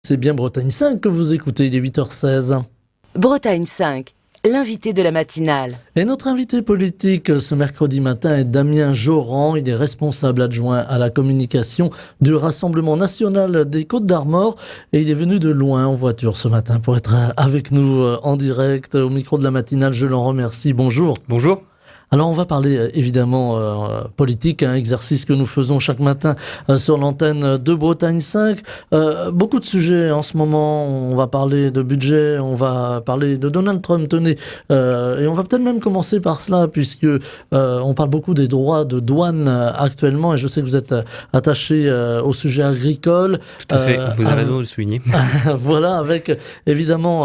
C'est bien Bretagne 5 que vous écoutez, il est 8h16. Bretagne 5, l'invité de la matinale. Et notre invité politique ce mercredi matin est Damien Joran. Il est responsable adjoint à la communication du Rassemblement national des Côtes-d'Armor. Et il est venu de loin en voiture ce matin pour être avec nous en direct au micro de la matinale. Je l'en remercie. Bonjour. Bonjour. Alors on va parler évidemment politique, un exercice que nous faisons chaque matin sur l'antenne de Bretagne 5. Beaucoup de sujets en ce moment, on va parler de budget, on va parler de Donald Trump, tenez, et on va peut-être même commencer par cela puisque on parle beaucoup des droits de douane actuellement et je sais que vous êtes attaché au sujet agricole. Tout à fait, vous avez raison de le souligner. Voilà, avec évidemment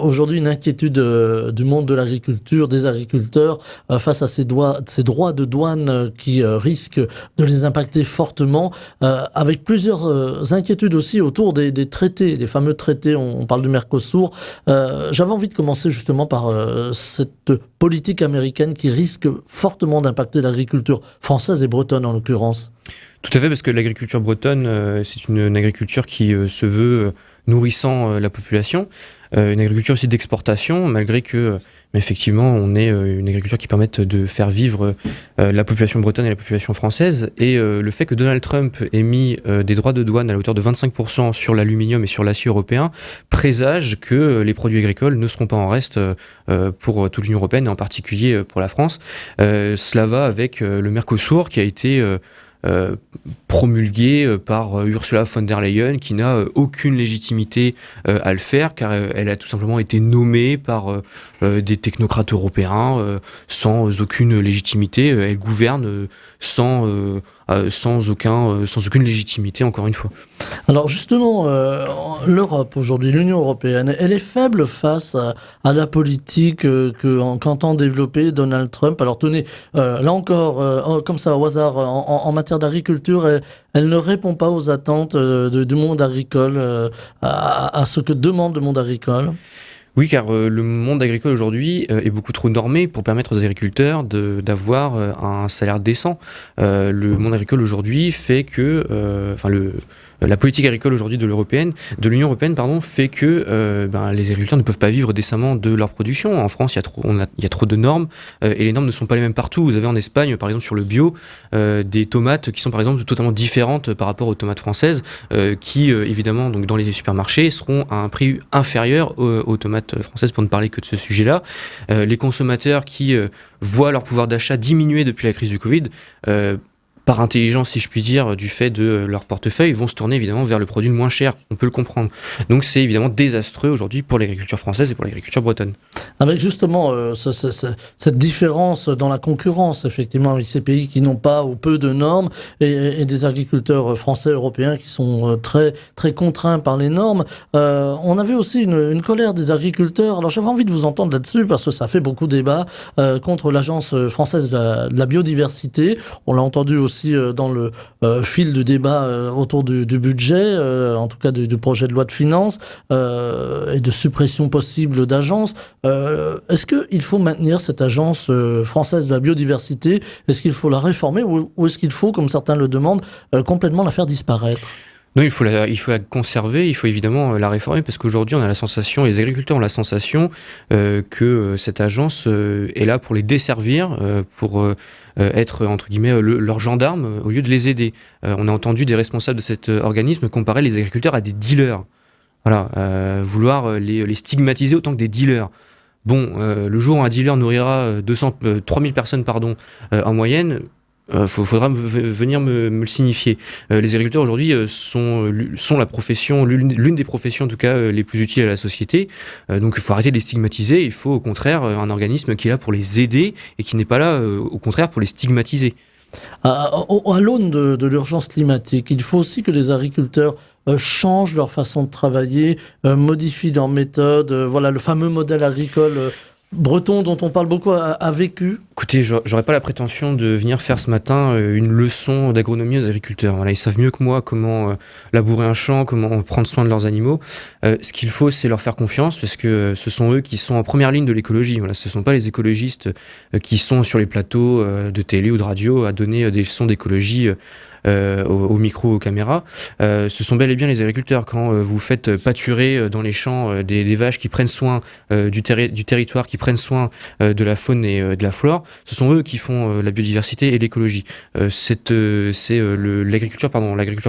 aujourd'hui une inquiétude du monde de l'agriculture, des agriculteurs face à ces droits de douane qui risquent de les impacter fortement, avec plusieurs inquiétudes aussi autour des traités, les fameux traités, on parle du Mercosur. J'avais envie de commencer justement par cette politique américaine qui risque fortement d'impacter l'agriculture française et bretonne en l'occurrence. Tout à fait, parce que l'agriculture bretonne, c'est une agriculture qui se veut nourrissant la population, une agriculture aussi d'exportation, malgré que, effectivement, on est une agriculture qui permette de faire vivre la population bretonne et la population française. Et le fait que Donald Trump ait mis des droits de douane à la hauteur de 25% sur l'aluminium et sur l'acier européen présage que les produits agricoles ne seront pas en reste pour toute l'Union européenne et en particulier pour la France. Cela va avec le Mercosur qui a été promulguée par Ursula von der Leyen, qui n'a aucune légitimité à le faire, car elle a tout simplement été nommée par des technocrates européens sans aucune légitimité. Elle gouverne sans aucune légitimité, encore une fois. Alors justement, l'Europe aujourd'hui, l'Union européenne, elle est faible face à la politique qu'entend développer Donald Trump. Alors tenez, là encore, comme ça au hasard, en matière d'agriculture, elle ne répond pas aux attentes du monde agricole, à ce que demande le monde agricole. Oui, car le monde agricole aujourd'hui est beaucoup trop normé pour permettre aux agriculteurs d'avoir un salaire décent. Le monde agricole aujourd'hui fait que, la politique agricole aujourd'hui de l'Union européenne, fait que les agriculteurs ne peuvent pas vivre décemment de leur production. En France, il y a trop de normes et les normes ne sont pas les mêmes partout. Vous avez en Espagne, par exemple sur le bio, des tomates qui sont par exemple totalement différentes par rapport aux tomates françaises, qui évidemment donc dans les supermarchés seront à un prix inférieur aux tomates françaises, pour ne parler que de ce sujet-là. Les consommateurs qui voient leur pouvoir d'achat diminuer depuis la crise du Covid, par intelligence, si je puis dire, du fait de leur portefeuille, vont se tourner évidemment vers le produit le moins cher, on peut le comprendre. Donc c'est évidemment désastreux aujourd'hui pour l'agriculture française et pour l'agriculture bretonne. Avec justement cette différence dans la concurrence, effectivement, avec ces pays qui n'ont pas ou peu de normes et des agriculteurs français, européens qui sont très, très contraints par les normes. On avait aussi une colère des agriculteurs. Alors j'avais envie de vous entendre là-dessus parce que ça fait beaucoup débat contre l'Agence française de la biodiversité. On l'a entendu aussi dans le fil du débat autour du budget, en tout cas du projet de loi de finances et de suppression possible d'agences. Est-ce qu'il faut maintenir cette agence française de la biodiversité? Est-ce qu'il faut la réformer ou est-ce qu'il faut, comme certains le demandent, complètement la faire disparaître? Non, il faut la conserver, il faut évidemment la réformer, parce qu'aujourd'hui, on a la sensation, les agriculteurs ont la sensation que cette agence est là pour les desservir, pour être, entre guillemets, leur gendarme, au lieu de les aider. On a entendu des responsables de cet organisme comparer les agriculteurs à des dealers. Voilà, vouloir les stigmatiser autant que des dealers. Bon, le jour où un dealer nourrira 3000 personnes en moyenne, faudra venir me le signifier. Les agriculteurs aujourd'hui sont la profession, l'une des professions en tout cas les plus utiles à la société. Donc il faut arrêter de les stigmatiser. Il faut au contraire un organisme qui est là pour les aider et qui n'est pas là au contraire pour les stigmatiser. À l'aune de l'urgence climatique, il faut aussi que les agriculteurs changent leur façon de travailler, modifient leurs méthodes. Voilà, le fameux modèle agricole breton dont on parle beaucoup a vécu Écoutez, j'aurais pas la prétention de venir faire ce matin une leçon d'agronomie aux agriculteurs. Voilà, ils savent mieux que moi comment labourer un champ, comment prendre soin de leurs animaux. Ce qu'il faut, c'est leur faire confiance, parce que ce sont eux qui sont en première ligne de l'écologie. Voilà, ce sont pas les écologistes qui sont sur les plateaux de télé ou de radio à donner des leçons d'écologie au micro, aux caméras. Ce sont bel et bien les agriculteurs. Quand vous faites pâturer dans les champs des vaches qui prennent soin du territoire, qui prennent soin de la faune et de la flore, ce sont eux qui font la biodiversité et l'écologie. L'agriculture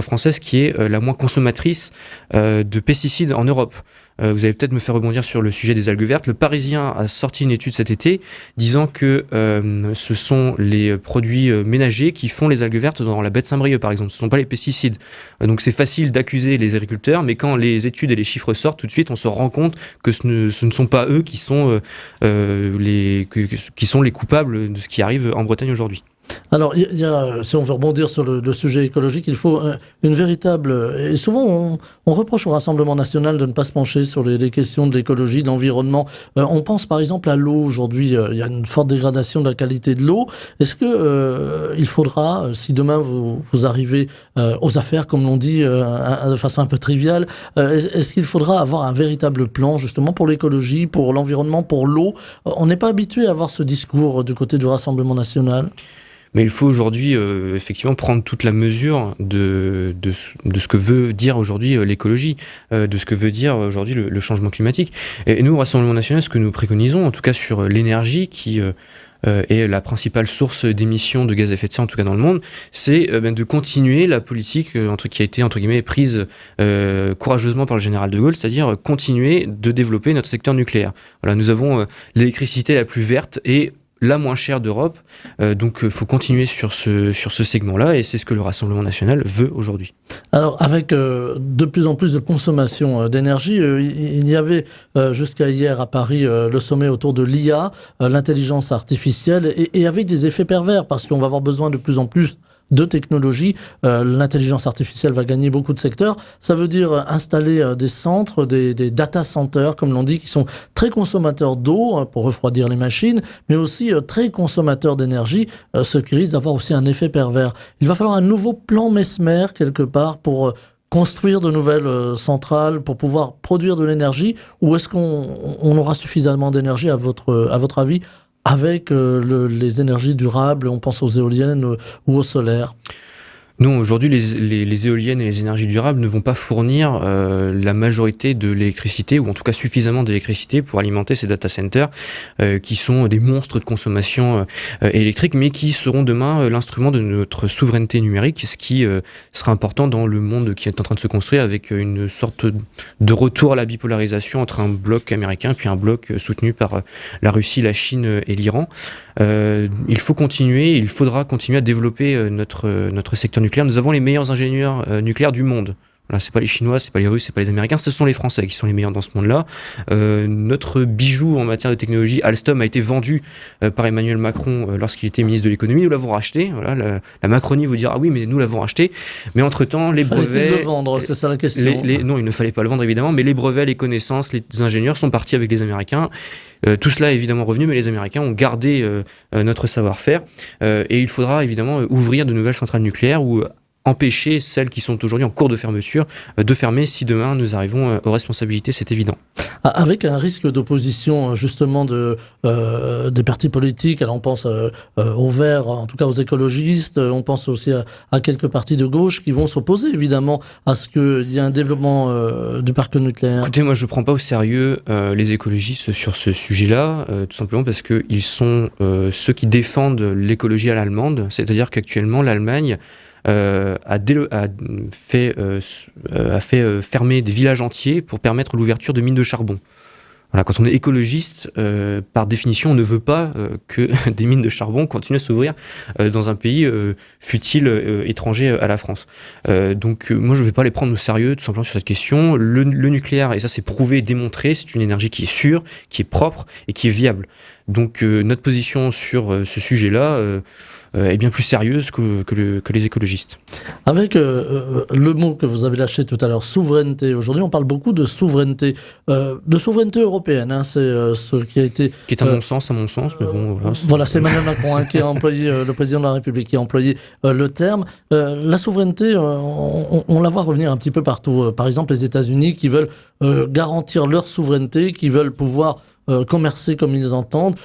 française qui est la moins consommatrice de pesticides en Europe. Vous allez peut-être me faire rebondir sur le sujet des algues vertes. Le Parisien a sorti une étude cet été disant que ce sont les produits ménagers qui font les algues vertes dans la baie de Saint-Brieuc, par exemple. Ce ne sont pas les pesticides. Donc c'est facile d'accuser les agriculteurs, mais quand les études et les chiffres sortent, tout de suite, on se rend compte que ce ne sont pas eux qui sont les coupables de ce qui arrive en Bretagne aujourd'hui. Alors, si on veut rebondir sur le sujet écologique, il faut une véritable... Et souvent, on reproche au Rassemblement national de ne pas se pencher sur les questions de l'écologie, de l'environnement. On pense par exemple à l'eau aujourd'hui. Il y a une forte dégradation de la qualité de l'eau. Est-ce que il faudra, si demain vous arrivez aux affaires, comme l'on dit de façon un peu triviale, est-ce qu'il faudra avoir un véritable plan justement pour l'écologie, pour l'environnement, pour l'eau? On n'est pas habitué à avoir ce discours du côté du Rassemblement national. Mais il faut aujourd'hui effectivement prendre toute la mesure de ce que veut dire aujourd'hui l'écologie, de ce que veut dire aujourd'hui le changement climatique. Et nous, au Rassemblement national, ce que nous préconisons, en tout cas sur l'énergie qui est la principale source d'émissions de gaz à effet de serre, en tout cas dans le monde, c'est de continuer la politique qui a été entre guillemets prise courageusement par le général de Gaulle, c'est-à-dire continuer de développer notre secteur nucléaire. Voilà, nous avons l'électricité la plus verte et la moins chère d'Europe, donc il faut continuer sur ce segment-là, et c'est ce que le Rassemblement national veut aujourd'hui. Alors, avec de plus en plus de consommation d'énergie, il y avait jusqu'à hier à Paris le sommet autour de l'IA, l'intelligence artificielle, et avec des effets pervers, parce qu'on va avoir besoin de plus en plus de technologie. L'intelligence artificielle va gagner beaucoup de secteurs. Ça veut dire installer des centres, des data centers, comme l'on dit, qui sont très consommateurs d'eau pour refroidir les machines, mais aussi très consommateurs d'énergie, ce qui risque d'avoir aussi un effet pervers. Il va falloir un nouveau plan Messmer, quelque part, pour construire de nouvelles centrales, pour pouvoir produire de l'énergie, ou est-ce qu'on aura suffisamment d'énergie, à votre avis, avec les énergies durables, on pense aux éoliennes ou au solaire? Non, aujourd'hui, les éoliennes et les énergies durables ne vont pas fournir la majorité de l'électricité, ou en tout cas suffisamment d'électricité pour alimenter ces data centers qui sont des monstres de consommation électrique, mais qui seront demain l'instrument de notre souveraineté numérique, ce qui sera important dans le monde qui est en train de se construire, avec une sorte de retour à la bipolarisation entre un bloc américain puis un bloc soutenu par la Russie, la Chine et l'Iran. Il faudra continuer à développer notre secteur nucléaire. Nous avons les meilleurs ingénieurs nucléaires du monde. Voilà, c'est pas les Chinois, c'est pas les Russes, c'est pas les Américains, ce sont les Français qui sont les meilleurs dans ce monde-là. Notre bijou en matière de technologie, Alstom, a été vendu par Emmanuel Macron lorsqu'il était ministre de l'économie. Nous l'avons racheté. Voilà, la Macronie vous dira ah oui, mais nous l'avons racheté. Mais entre-temps, les brevets. Fallait-il le vendre, c'est ça la question. Non, il ne fallait pas le vendre évidemment, mais les brevets, les connaissances, les ingénieurs sont partis avec les Américains. Tout cela est évidemment revenu, mais les Américains ont gardé notre savoir-faire. Et il faudra évidemment ouvrir de nouvelles centrales nucléaires ou empêcher celles qui sont aujourd'hui en cours de fermeture de fermer si demain nous arrivons aux responsabilités, c'est évident. Avec un risque d'opposition justement des partis politiques, alors on pense aux Verts, en tout cas aux écologistes, on pense aussi à quelques partis de gauche qui vont s'opposer évidemment à ce qu'il y ait un développement du parc nucléaire. Écoutez, moi je ne prends pas au sérieux les écologistes sur ce sujet-là, tout simplement parce qu'ils sont ceux qui défendent l'écologie à l'allemande, c'est-à-dire qu'actuellement l'Allemagne a fait fermer des villages entiers pour permettre l'ouverture de mines de charbon. Voilà, quand on est écologiste, par définition, on ne veut pas que des mines de charbon continuent à s'ouvrir dans un pays, fût-il étranger à la France. Donc moi, je ne vais pas les prendre au sérieux, tout simplement, sur cette question. Le nucléaire, et ça c'est prouvé et démontré, c'est une énergie qui est sûre, qui est propre et qui est viable. Donc notre position sur ce sujet-là... est bien plus sérieuse que les écologistes. Avec le mot que vous avez lâché tout à l'heure, souveraineté. Aujourd'hui, on parle beaucoup de souveraineté européenne. Hein, c'est ce qui a été... Qui est un non-sens, à mon sens, mais bon, voilà. Voilà, c'est Emmanuel Macron qui a employé, le président de la République, qui a employé le terme. La souveraineté, on la voit revenir un petit peu partout. Par exemple, les États-Unis qui veulent garantir leur souveraineté, qui veulent pouvoir commercer comme ils entendent,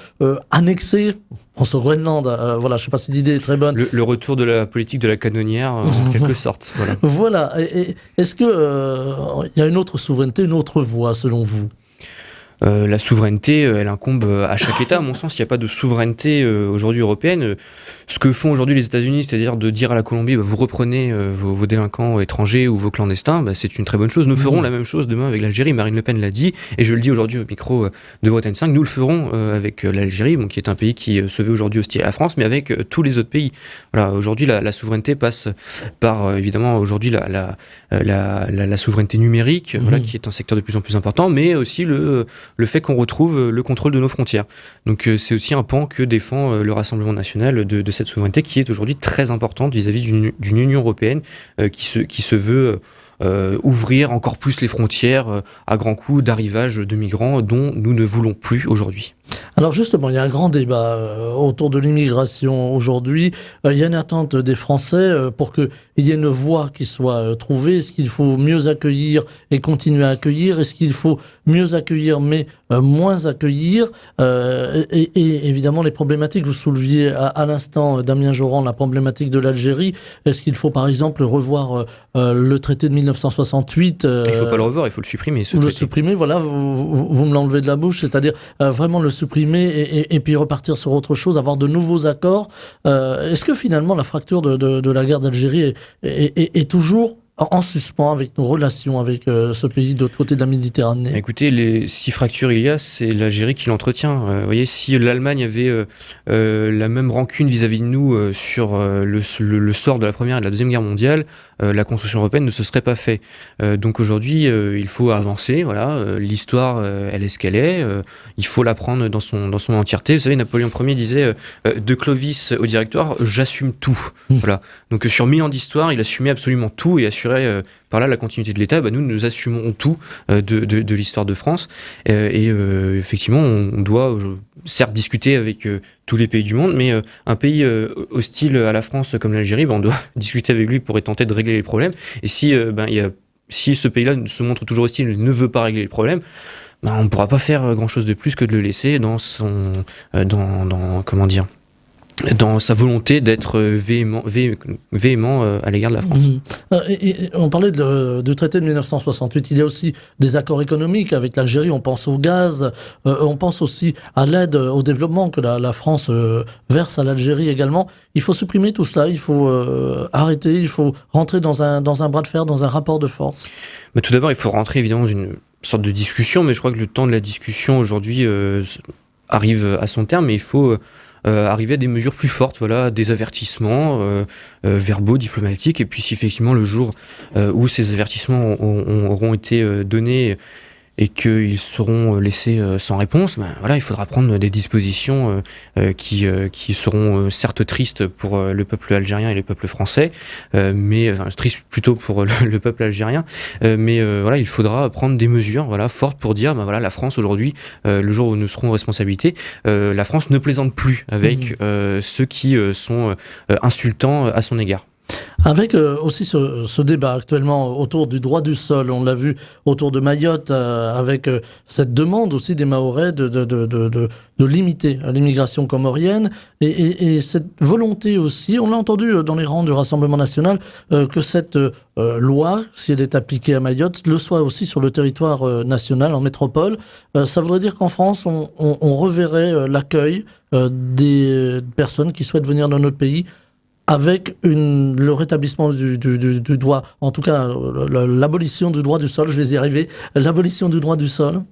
annexer, pense au Groenland, voilà, je sais pas si l'idée est très bonne. Le retour de la politique de la canonnière, en quelque sorte. Voilà. Voilà. Et est-ce que il y a une autre souveraineté, une autre voie selon vous? La souveraineté, elle incombe à chaque État. À mon sens, il n'y a pas de souveraineté aujourd'hui européenne. Ce que font aujourd'hui les États-Unis, c'est-à-dire de dire à la Colombie, vous reprenez vos délinquants étrangers ou vos clandestins, c'est une très bonne chose. Nous ferons la même chose demain avec l'Algérie. Marine Le Pen l'a dit, et je le dis aujourd'hui au micro de Bretagne 5. Nous le ferons avec l'Algérie, qui est un pays qui se veut aujourd'hui hostile à la France, mais avec tous les autres pays. Voilà, aujourd'hui, la souveraineté passe par évidemment aujourd'hui la souveraineté numérique, voilà, qui est un secteur de plus en plus important, mais aussi le fait qu'on retrouve le contrôle de nos frontières. Donc c'est aussi un pan que défend le Rassemblement national de cette souveraineté qui est aujourd'hui très importante vis-à-vis d'une Union européenne qui se veut ouvrir encore plus les frontières à grands coups d'arrivage de migrants dont nous ne voulons plus aujourd'hui. Alors justement, il y a un grand débat autour de l'immigration aujourd'hui. Il y a une attente des Français pour qu'il y ait une voie qui soit trouvée. Est-ce qu'il faut mieux accueillir et continuer à accueillir? Est-ce qu'il faut mieux accueillir mais moins accueillir? Et évidemment, les problématiques, vous souleviez à l'instant, Damien Joran, la problématique de l'Algérie. Est-ce qu'il faut par exemple revoir le traité de 1968 Il ne faut pas le revoir, il faut le supprimer. Le supprimer, voilà, vous me l'enlevez de la bouche, c'est-à-dire vraiment le supprimer et puis repartir sur autre chose, avoir de nouveaux accords. Est-ce que finalement la fracture de la guerre d'Algérie est toujours en suspens avec nos relations avec ce pays de l'autre côté de la Méditerranée? Écoutez, si fracture il y a, c'est l'Algérie qui l'entretient. Vous voyez, si l'Allemagne avait la même rancune vis-à-vis de nous sur le sort de la Première et de la Deuxième Guerre mondiale, la construction européenne ne se serait pas fait. Donc aujourd'hui, il faut avancer. Voilà, l'histoire, elle est ce qu'elle est. Il faut la prendre dans son entièreté. Vous savez, Napoléon Ier disait de Clovis au Directoire, j'assume tout. Voilà. Donc sur 1000 ans d'histoire, il assumait absolument tout et assurait par là la continuité de l'État. Nous assumons tout de l'histoire de France. Effectivement, on doit certes discuter avec tous les pays du monde, mais un pays hostile à la France comme l'Algérie, on doit discuter avec lui pour tenter de régler les problèmes. Et si ce pays-là se montre toujours hostile et ne veut pas régler les problèmes, on ne pourra pas faire grand-chose de plus que de le laisser dans sa volonté d'être véhément à l'égard de la France. Et on parlait du traité de 1968. Il y a aussi des accords économiques avec l'Algérie. On pense au gaz. On pense aussi à l'aide au développement que la France verse à l'Algérie également. Il faut supprimer tout cela. Il faut arrêter. Il faut rentrer dans un bras de fer, dans un rapport de force. Tout d'abord, il faut rentrer évidemment dans une sorte de discussion. Mais je crois que le temps de la discussion aujourd'hui arrive à son terme. Mais il faut arriver à des mesures plus fortes, voilà, des avertissements verbaux, diplomatiques, et puis si effectivement le jour où ces avertissements auront été donnés et qu'ils seront laissés sans réponse, voilà, il faudra prendre des dispositions qui seront certes tristes pour le peuple algérien et le peuple français, mais tristes plutôt pour le peuple algérien, mais voilà, il faudra prendre des mesures, voilà, fortes pour dire, voilà, la France aujourd'hui, le jour où nous serons en responsabilité, la France ne plaisante plus avec ceux qui sont insultants à son égard. Avec aussi ce débat actuellement autour du droit du sol, on l'a vu autour de Mayotte, avec cette demande aussi des Mahorais de limiter l'immigration comorienne et cette volonté aussi, on l'a entendu dans les rangs du Rassemblement national, que cette loi, si elle est appliquée à Mayotte, le soit aussi sur le territoire national, en métropole. Ça voudrait dire qu'en France, on reverrait l'accueil des personnes qui souhaitent venir dans notre pays avec le rétablissement du droit, en tout cas l'abolition du droit du sol, je vais y arriver, l'abolition du droit du sol.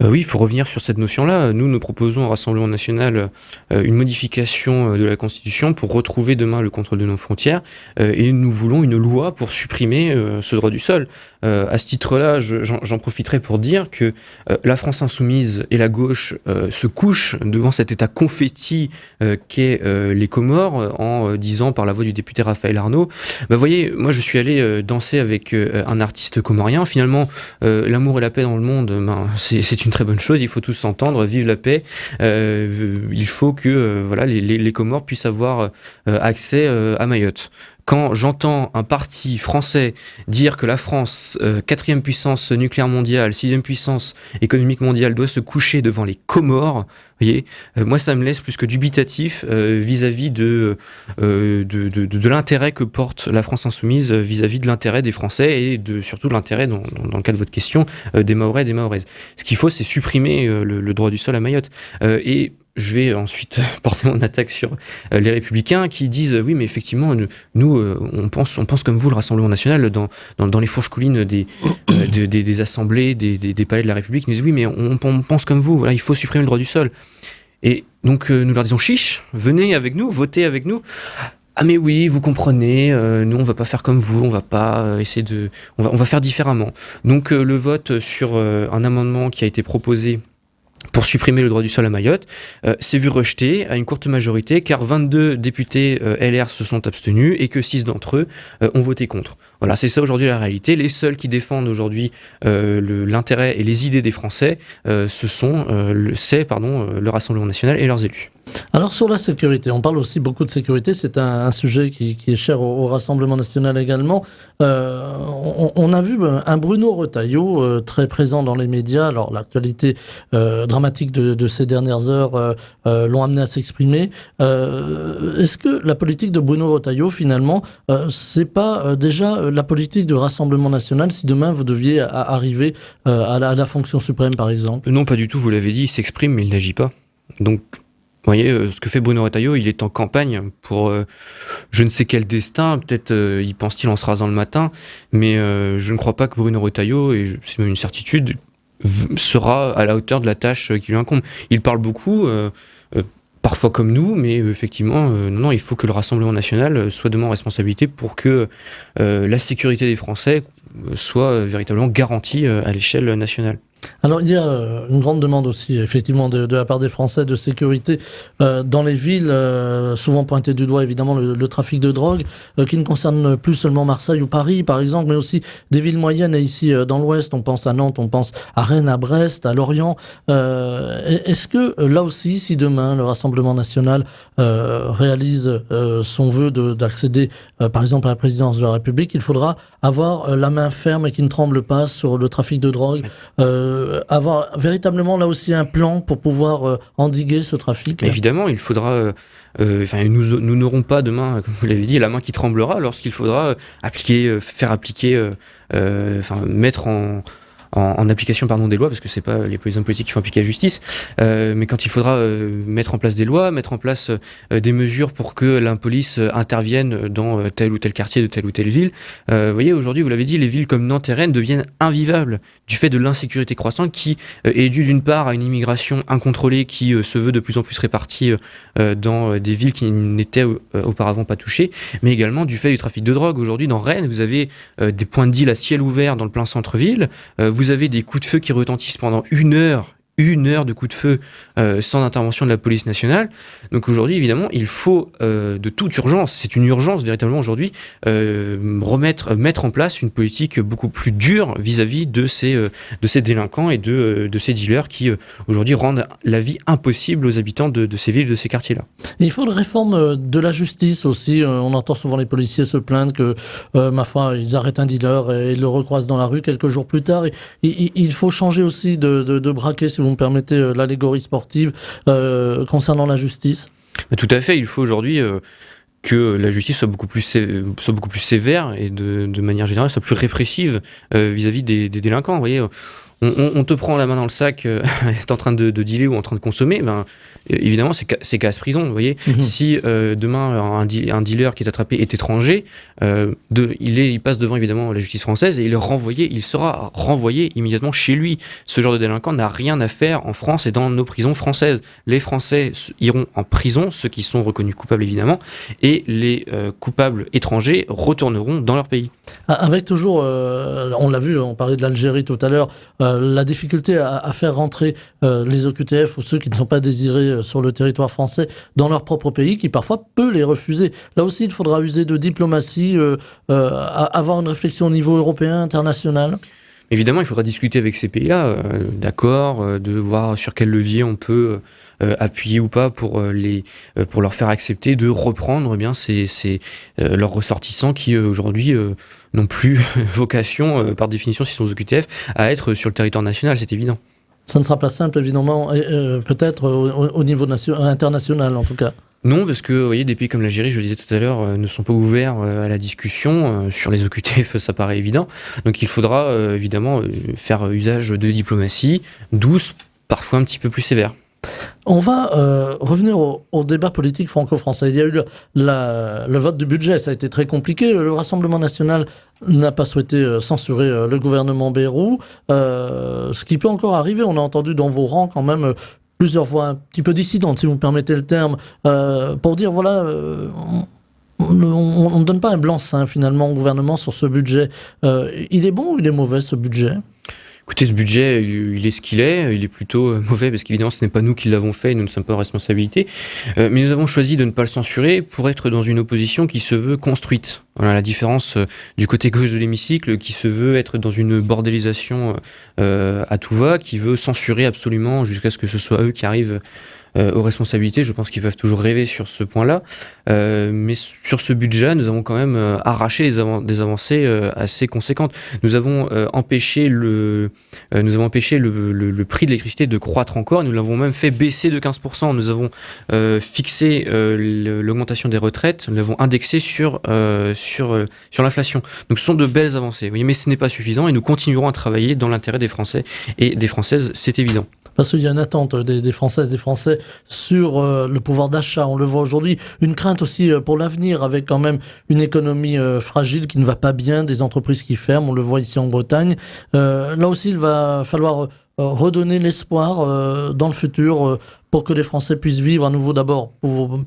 Oui, il faut revenir sur cette notion-là. Nous proposons au Rassemblement national une modification de la Constitution pour retrouver demain le contrôle de nos frontières et nous voulons une loi pour supprimer ce droit du sol. À ce titre-là, j'en profiterai pour dire que la France insoumise et la gauche se couchent devant cet état confetti qu'est les Comores en disant par la voix du député Raphaël Arnaud, vous voyez, moi je suis allé danser avec un artiste comorien, finalement l'amour et la paix dans le monde, c'est une très bonne chose, il faut tous s'entendre, vive la paix, il faut que voilà, les Comores puissent avoir accès à Mayotte. Quand j'entends un parti français dire que la France, quatrième puissance nucléaire mondiale, sixième puissance économique mondiale, doit se coucher devant les Comores, vous voyez, moi ça me laisse plus que dubitatif vis-à-vis de l'intérêt que porte la France insoumise vis-à-vis de l'intérêt des Français et surtout de l'intérêt, dans le cas de votre question, des Mahorais et des Mahoraises. Ce qu'il faut, c'est supprimer le droit du sol à Mayotte. Et je vais ensuite porter mon attaque sur les Républicains qui disent oui, mais effectivement, nous, on pense comme vous, le Rassemblement national, dans les fourches coulines des assemblées, des palais de la République. Ils nous disent oui, mais on pense comme vous, voilà, il faut supprimer le droit du sol. Et donc, nous leur disons chiche, venez avec nous, votez avec nous. Ah mais oui, vous comprenez, nous on va pas faire comme vous, on va pas essayer on va faire différemment. Donc le vote sur un amendement qui a été proposé pour supprimer le droit du sol à Mayotte, s'est vu rejeté à une courte majorité, car 22 députés LR se sont abstenus et que 6 d'entre eux ont voté contre. Voilà, c'est ça aujourd'hui la réalité. Les seuls qui défendent aujourd'hui l'intérêt et les idées des Français, le Rassemblement national et leurs élus. Alors sur la sécurité, on parle aussi beaucoup de sécurité, c'est un sujet qui est cher au Rassemblement national également. On a vu un Bruno Retailleau très présent dans les médias. Alors l'actualité dramatique de ces dernières heures l'ont amené à s'exprimer. Est-ce que la politique de Bruno Retailleau finalement, c'est pas déjà la politique du Rassemblement national si demain vous deviez arriver à la fonction suprême par exemple? Non, pas du tout, vous l'avez dit, il s'exprime mais il n'agit pas. Donc vous voyez, ce que fait Bruno Retailleau, il est en campagne pour je ne sais quel destin, peut-être il pense-t-il en se rasant le matin, mais je ne crois pas que Bruno Retailleau, et c'est même une certitude, sera à la hauteur de la tâche qui lui incombe. Il parle beaucoup, parfois comme nous, mais effectivement, non, il faut que le Rassemblement national soit demain en responsabilité pour que la sécurité des Français soit véritablement garantie à l'échelle nationale. Alors il y a une grande demande aussi effectivement de la part des Français de sécurité dans les villes, souvent pointées du doigt évidemment le trafic de drogue qui ne concerne plus seulement Marseille ou Paris par exemple, mais aussi des villes moyennes et ici dans l'Ouest, on pense à Nantes, on pense à Rennes, à Brest, à Lorient. Est-ce que là aussi, si demain le Rassemblement national réalise son vœu d'accéder par exemple à la présidence de la République, il faudra avoir la main ferme et qui ne tremble pas sur le trafic de drogue, avoir véritablement là aussi un plan pour pouvoir endiguer ce trafic? Évidemment, il faudra... nous n'aurons pas demain, comme vous l'avez dit, la main qui tremblera lorsqu'il faudra mettre en application des lois, parce que c'est pas les hommes politiques qui font appliquer la justice, mais quand il faudra mettre en place des lois, mettre en place des mesures pour que la police intervienne dans tel ou tel quartier de telle ou telle ville. Vous voyez, aujourd'hui, vous l'avez dit, les villes comme Nantes et Rennes deviennent invivables du fait de l'insécurité croissante qui est due d'une part à une immigration incontrôlée qui se veut de plus en plus répartie dans des villes qui n'étaient auparavant pas touchées, mais également du fait du trafic de drogue. Aujourd'hui, dans Rennes, vous avez des points de deal à ciel ouvert dans le plein centre-ville. Vous avez des coups de feu qui retentissent pendant une heure de coups de feu sans intervention de la police nationale. Donc aujourd'hui, évidemment, il faut de toute urgence, c'est une urgence véritablement aujourd'hui, mettre en place une politique beaucoup plus dure vis-à-vis de ces délinquants et de ces dealers qui aujourd'hui rendent la vie impossible aux habitants de ces villes, de ces quartiers-là. Et il faut une réforme de la justice aussi. On entend souvent les policiers se plaindre que, ma foi, ils arrêtent un dealer et ils le recroisent dans la rue quelques jours plus tard. Il faut changer aussi de braquet, si vous me permettez l'allégorie sportive, concernant la justice. Tout à fait, il faut aujourd'hui que la justice soit beaucoup plus sévère et de manière générale soit plus répressive vis-à-vis des délinquants. Vous voyez, on te prend la main dans le sac, t'es en train de dealer ou en train de consommer, évidemment, c'est casse-prison, vous voyez. Si demain, un dealer qui est attrapé est étranger, il passe devant, évidemment, la justice française et il sera renvoyé immédiatement chez lui. Ce genre de délinquant n'a rien à faire en France et dans nos prisons françaises. Les Français iront en prison, ceux qui sont reconnus coupables, évidemment, et les coupables étrangers retourneront dans leur pays. Avec toujours, on l'a vu, on parlait de l'Algérie tout à l'heure, la difficulté à faire rentrer les OQTF ou ceux qui ne sont pas désirés sur le territoire français dans leur propre pays, qui parfois peut les refuser. Là aussi, il faudra user de diplomatie, avoir une réflexion au niveau européen, international. Évidemment, il faudra discuter avec ces pays-là, d'accord, de voir sur quel levier on peut appuyer ou pas pour leur faire accepter de reprendre leurs ressortissants qui aujourd'hui n'ont plus vocation, par définition, s'ils sont aux OQTF, à être sur le territoire national, c'est évident. Ça ne sera pas simple, évidemment, peut-être au niveau international, en tout cas. Non, parce que vous voyez, des pays comme l'Algérie, je le disais tout à l'heure, ne sont pas ouverts à la discussion. Sur les OQTF, ça paraît évident. Donc il faudra évidemment faire usage de diplomatie douce, parfois un petit peu plus sévère. On va revenir au débat politique franco-français. Il y a eu le vote du budget, ça a été très compliqué. Le Rassemblement national n'a pas souhaité censurer le gouvernement Bayrou. Ce qui peut encore arriver, on a entendu dans vos rangs quand même plusieurs voix un petit peu dissidentes, si vous me permettez le terme, pour dire voilà, on ne donne pas un blanc-seing finalement au gouvernement sur ce budget. Il est bon ou il est mauvais ce budget ? Écoutez, ce budget, il est ce qu'il est. Il est plutôt mauvais parce qu'évidemment, ce n'est pas nous qui l'avons fait et nous ne sommes pas en responsabilité. Mais nous avons choisi de ne pas le censurer pour être dans une opposition qui se veut construite. Voilà la différence du côté gauche de l'hémicycle qui se veut être dans une bordélisation à tout va, qui veut censurer absolument jusqu'à ce que ce soit eux qui arrivent aux responsabilités. Je pense qu'ils peuvent toujours rêver sur ce point-là. Mais sur ce budget, nous avons quand même arraché des avancées assez conséquentes. Nous avons empêché le prix de l'électricité de croître encore. Nous l'avons même fait baisser de 15%. Nous avons fixé l'augmentation des retraites. Nous l'avons indexé sur l'inflation. Donc ce sont de belles avancées. Vous voyez, mais ce n'est pas suffisant et nous continuerons à travailler dans l'intérêt des Français et des Françaises, c'est évident. Parce qu'il y a une attente des Françaises, des Français sur le pouvoir d'achat. On le voit aujourd'hui. Une crainte aussi pour l'avenir avec quand même une économie fragile qui ne va pas bien, des entreprises qui ferment. On le voit ici en Bretagne. Là aussi, il va falloir redonner l'espoir dans le futur pour que les Français puissent vivre à nouveau d'abord,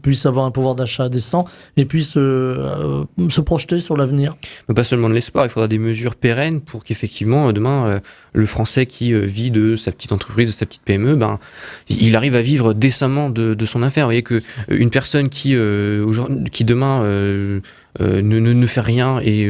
puissent avoir un pouvoir d'achat décent et puissent se projeter sur l'avenir. Mais pas seulement de l'espoir, il faudra des mesures pérennes pour qu'effectivement demain le Français qui vit de sa petite entreprise, de sa petite PME, il arrive à vivre décemment de son affaire. Vous voyez que une personne qui demain ne fait rien et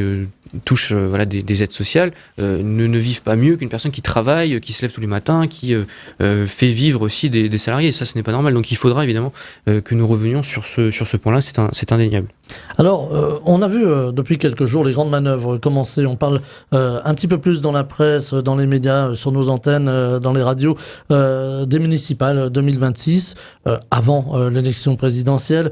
touche des aides sociales, ne vivent pas mieux qu'une personne qui travaille, qui se lève tous les matins, qui fait vivre aussi des salariés. Et ça, ce n'est pas normal. Donc il faudra évidemment que nous revenions sur ce point-là, c'est indéniable. Alors, on a vu depuis quelques jours les grandes manœuvres commencer. On parle un petit peu plus dans la presse, dans les médias, sur nos antennes, dans les radios, des municipales 2026, avant l'élection présidentielle.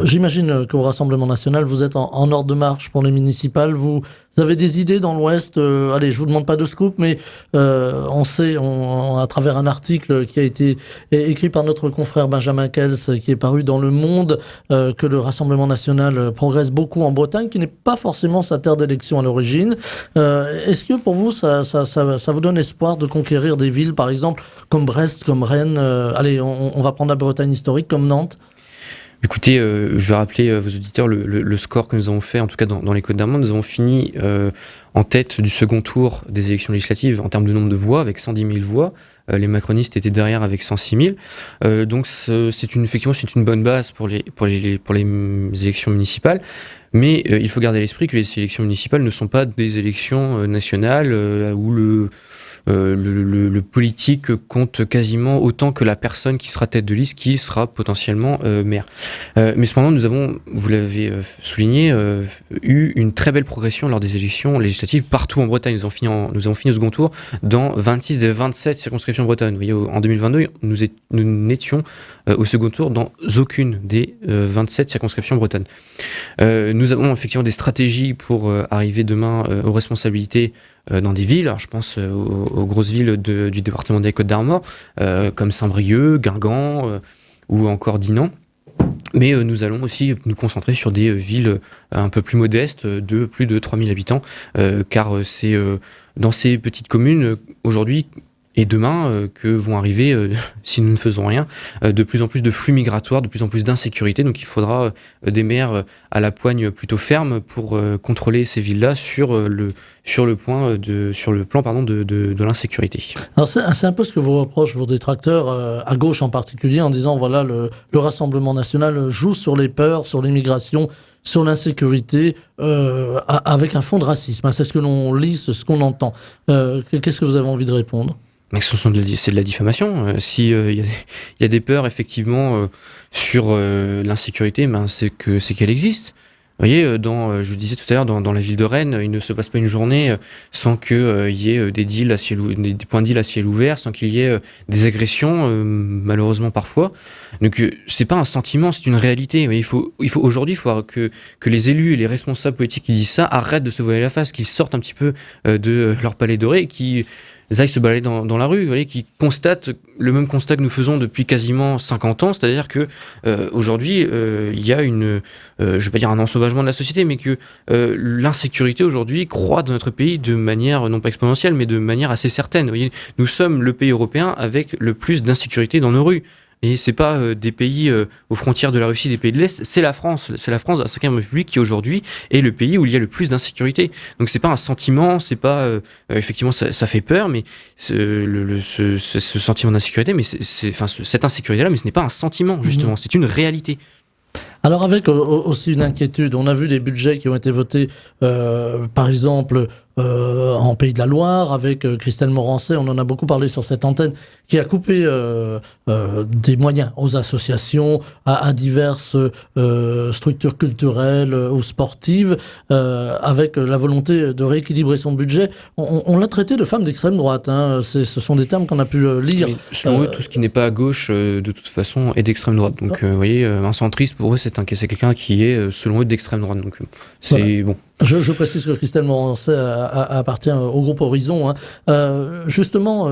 J'imagine qu'au Rassemblement national, vous êtes en ordre de marche pour les municipales. Vous avez des idées dans l'Ouest. Allez, je vous demande pas de scoop, mais on sait, à travers un article qui a été écrit par notre confrère Benjamin Kels, qui est paru dans Le Monde, que le Rassemblement national progresse beaucoup en Bretagne, qui n'est pas forcément sa terre d'élection à l'origine. Est-ce que pour vous, ça vous donne espoir de conquérir des villes, par exemple, comme Brest, comme Rennes, allez, on va prendre la Bretagne historique, comme Nantes? Écoutez, je vais rappeler vos auditeurs le score que nous avons fait, en tout cas dans les Côtes d'Armor. Nous avons fini en tête du second tour des élections législatives en termes de nombre de voix, avec 110 000 voix. Les macronistes étaient derrière avec 106 000. Donc effectivement, c'est une bonne base pour les élections municipales. Mais il faut garder à l'esprit que les élections municipales ne sont pas des élections nationales où le politique compte quasiment autant que la personne qui sera tête de liste, qui sera potentiellement maire. Mais cependant, nous avons, vous l'avez souligné, eu une très belle progression lors des élections législatives partout en Bretagne. Nous avons fini au second tour dans 26 des 27 circonscriptions bretonnes. Vous voyez, en 2022, nous n'étions au second tour dans aucune des 27 circonscriptions bretonnes. Nous avons effectivement des stratégies pour arriver demain aux responsabilités dans des villes. Alors, je pense aux grosses villes du département des Côtes-d'Armor, comme Saint-Brieuc, Guingamp ou encore Dinan. Mais nous allons aussi nous concentrer sur des villes un peu plus modestes, de plus de 3000 habitants, car c'est dans ces petites communes, aujourd'hui et demain, que vont arriver, si nous ne faisons rien, de plus en plus de flux migratoires, de plus en plus d'insécurité. Donc il faudra des maires à la poigne plutôt ferme pour contrôler ces villes-là sur le plan de l'insécurité. Alors c'est un peu ce que vous reprochez vos détracteurs, à gauche en particulier, en disant voilà le Rassemblement national joue sur les peurs, sur l'immigration, sur l'insécurité, avec un fond de racisme. C'est ce que l'on lit, c'est ce qu'on entend. Qu'est-ce que vous avez envie de répondre? Mais c'est de la diffamation. Si il y a des peurs effectivement sur l'insécurité, c'est qu'elle existe. Vous voyez, je vous disais tout à l'heure, dans la ville de Rennes, il ne se passe pas une journée sans qu'il y ait des points de deal à ciel ouvert, sans qu'il y ait des agressions, malheureusement parfois. Donc c'est pas un sentiment, c'est une réalité. Mais aujourd'hui, il faut que les élus et les responsables politiques qui disent ça arrêtent de se voiler la face, qu'ils sortent un petit peu de leur palais doré et qui aillent se balader dans la rue, vous voyez, qui constatent le même constat que nous faisons depuis quasiment 50 ans, c'est-à-dire que aujourd'hui, il y a je vais pas dire un ensauvagement de la société, mais que l'insécurité aujourd'hui croît dans notre pays de manière non pas exponentielle, mais de manière assez certaine. Vous voyez, nous sommes le pays européen avec le plus d'insécurité dans nos rues. Et c'est pas des pays aux frontières de la Russie, des pays de l'Est, c'est la France de la Ve République qui aujourd'hui est le pays où il y a le plus d'insécurité. Donc c'est pas un sentiment, c'est pas effectivement ça fait peur, mais ce sentiment d'insécurité, mais cette insécurité-là, mais ce n'est pas un sentiment justement, c'est une réalité. Alors avec aussi une inquiétude, on a vu des budgets qui ont été votés, par exemple en Pays de la Loire, avec Christelle Morancet, on en a beaucoup parlé sur cette antenne, qui a coupé des moyens aux associations, à diverses structures culturelles ou sportives, avec la volonté de rééquilibrer son budget. On l'a traité de femme d'extrême droite, hein. Ce sont des termes qu'on a pu lire. Mais selon eux, tout ce qui n'est pas à gauche, de toute façon, est d'extrême droite. Donc vous voyez, un centriste, pour eux, c'est quelqu'un qui est, selon eux, d'extrême droite. Donc c'est bon. Je précise que Christelle Morancet appartient au groupe Horizon. Hein. Justement,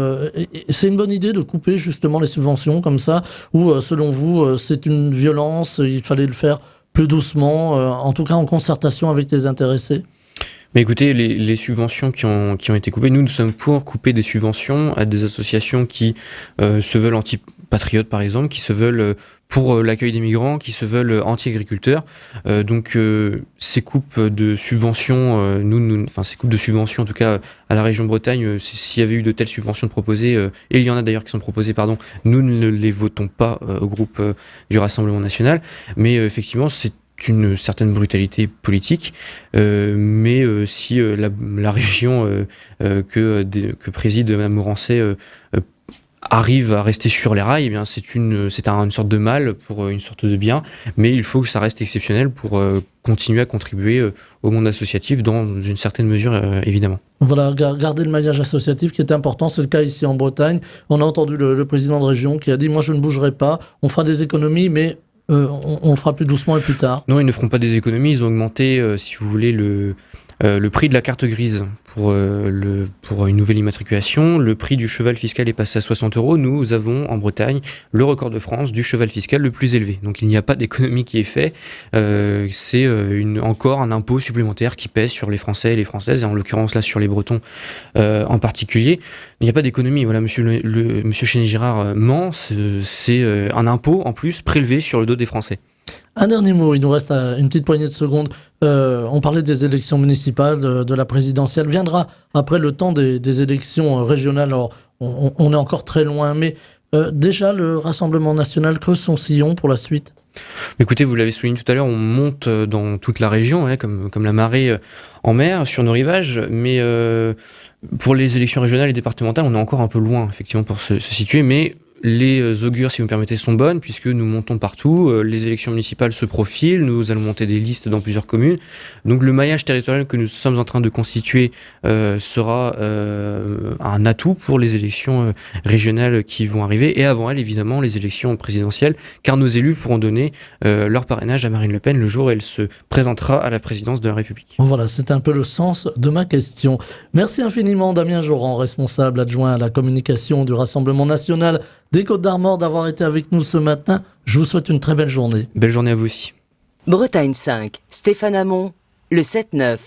c'est une bonne idée de couper justement les subventions comme ça, ou selon vous, c'est une violence, il fallait le faire plus doucement, en tout cas en concertation avec les intéressés? Mais écoutez, les subventions qui ont été coupées, nous sommes pour couper des subventions à des associations qui se veulent anti-patriotes, par exemple, qui se veulent pour l'accueil des migrants, qui se veulent anti-agriculteurs. Donc ces coupes de subventions, ces coupes de subventions, en tout cas à la région Bretagne, s'il y avait eu de telles subventions proposées, et il y en a d'ailleurs qui sont proposées, nous ne les votons pas au groupe du Rassemblement national. Mais effectivement, c'est une certaine brutalité politique, mais si la région que préside Mme Morancet arrive à rester sur les rails, eh bien c'est une sorte de mal pour une sorte de bien, mais il faut que ça reste exceptionnel pour continuer à contribuer au monde associatif dans une certaine mesure, évidemment. Voilà, garder le maillage associatif qui est important, c'est le cas ici en Bretagne. On a entendu le président de région qui a dit « moi je ne bougerai pas, on fera des économies, mais on le fera plus doucement et plus tard ». Non, ils ne feront pas des économies, ils ont augmenté, si vous voulez, le prix de la carte grise pour une nouvelle immatriculation. Le prix du cheval fiscal est passé à 60 €. Nous avons en Bretagne le record de France du cheval fiscal le plus élevé. Donc il n'y a pas d'économie qui est faite. C'est encore un impôt supplémentaire qui pèse sur les Français et les Françaises, et en l'occurrence là sur les Bretons en particulier. Il n'y a pas d'économie. Voilà, monsieur Chénier-Girard ment. C'est un impôt en plus prélevé sur le dos des Français. Un dernier mot, il nous reste une petite poignée de secondes. On parlait des élections municipales, de la présidentielle. Viendra après le temps des élections régionales. Alors, on est encore très loin, mais déjà le Rassemblement national creuse son sillon pour la suite. Écoutez, vous l'avez souligné tout à l'heure, on monte dans toute la région, hein, comme la marée en mer, sur nos rivages, mais pour les élections régionales et départementales, on est encore un peu loin, effectivement, pour se situer, mais les augures, si vous me permettez, sont bonnes, puisque nous montons partout. Les élections municipales se profilent, nous allons monter des listes dans plusieurs communes. Donc le maillage territorial que nous sommes en train de constituer sera un atout pour les élections régionales qui vont arriver, et avant elles, évidemment, les élections présidentielles, car nos élus pourront donner leur parrainage à Marine Le Pen le jour où elle se présentera à la présidence de la République. Voilà, c'est un peu le sens de ma question. Merci infiniment Damien Joran, responsable adjoint à la communication du Rassemblement national des Côtes-d'Armor, d'avoir été avec nous ce matin. Je vous souhaite une très belle journée. Belle journée à vous aussi. Bretagne 5, Stéphane Hamon, le 7-9.